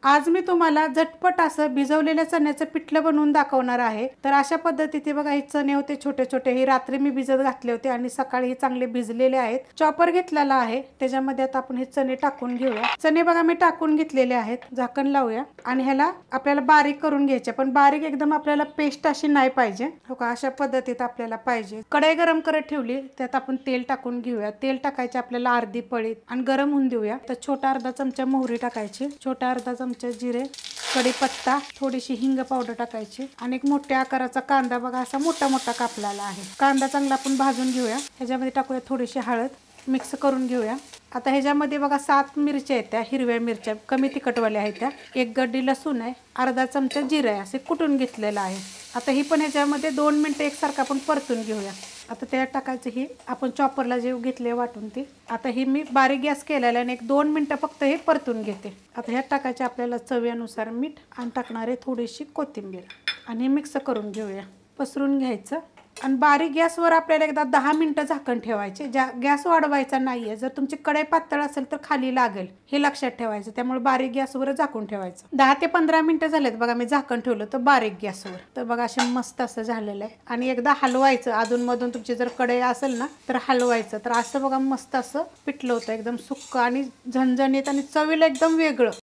आज मी तुम्हाला झटपट असं भिजवलेल्या चण्याचं पिठलं बनवून दाखवणार आहे। तर अशा पद्धतीने बघा, हे चणे होते छोटे छोटे, हे रात्री मी भिजत घातले होते आणि सकाळी हे चांगले भिजलेले आहेत। चॉपर घेतलेला आहे, त्याच्यामध्ये आता आपण हे चणे टाकून घेऊया। चणे बघा मी टाकून घेतलेले आहेत, झाकण लावूया आणि ह्याला आपल्याला बारीक करून घ्यायचे, पण बारीक एकदम आपल्याला पेस्ट अशी नाही पाहिजे। हो का, अशा पद्धतीत आपल्याला पाहिजे। कढई गरम करत ठेवली, त्यात आपण तेल टाकून घेऊया। तेल टाकायचे आपल्याला अर्धी पळी आणि गरम होऊन देऊया। तर छोटा अर्धा चमचा मोहरी टाकायची, छोटा अर्धा चमचा जिरे, कढीपत्ता, थोडीशी हिंग पावडर टाकायची आणि एक मोठ्या आकाराचा कांदा बघा असा मोठा मोठा कापलेला आहे। कांदा चांगला आपण भाजून घेऊया। ह्याच्यामध्ये टाकूया थोडीशी हळद, मिक्स करून घेऊया। आता ह्याच्यामध्ये बघा 7 मिरच्या आहेत, त्या हिरव्या मिरच्या कमी तिखटवाल्या आहेत त्या, एक गड्डी लसूण आहे, अर्धा चमचा जिरे आहे, असे कुटून घेतलेलं आहे। आता ही पण ह्याच्यामध्ये 2 मिनिटं एकसारखं आपण परतून घेऊया। आता त्यात टाकायचं ही आपण चॉपरला जे घेतले वाटून ते, आता ही मी बारीक गॅस केलेला आणि एक 2 मिनिटं फक्त हे परतून घेते। आता ह्यात टाकायचे आपल्याला चवीनुसार मीठ आणि टाकणारे थोडीशी कोथिंबीर आणि मिक्स करून घेऊया, पसरून घ्यायचं आणि बारीक गॅसवर आपल्याला एकदा 10 मिनिटं झाकण ठेवायचे। गॅस वाढवायचा नाहीये, जर तुमची कढई पातळ असेल तर खाली लागेल, हे लक्षात ठेवायचं। त्यामुळे बारीक गॅसवर झाकून ठेवायचं। 10 ते 15 मिनिटं झालेत बघा, मी झाकण ठेवलं तर बारीक गॅसवर। तर बघा असे मस्त असं झालेलं आहे आणि एकदा हलवायचं अधूनमधून, तुमची जर कढई असेल ना तर हलवायचं। तर असं बघा मस्त असं पिठलं होतं, एकदम सुक्क आणि झणझणीत आणि चवीला एकदम वेगळं।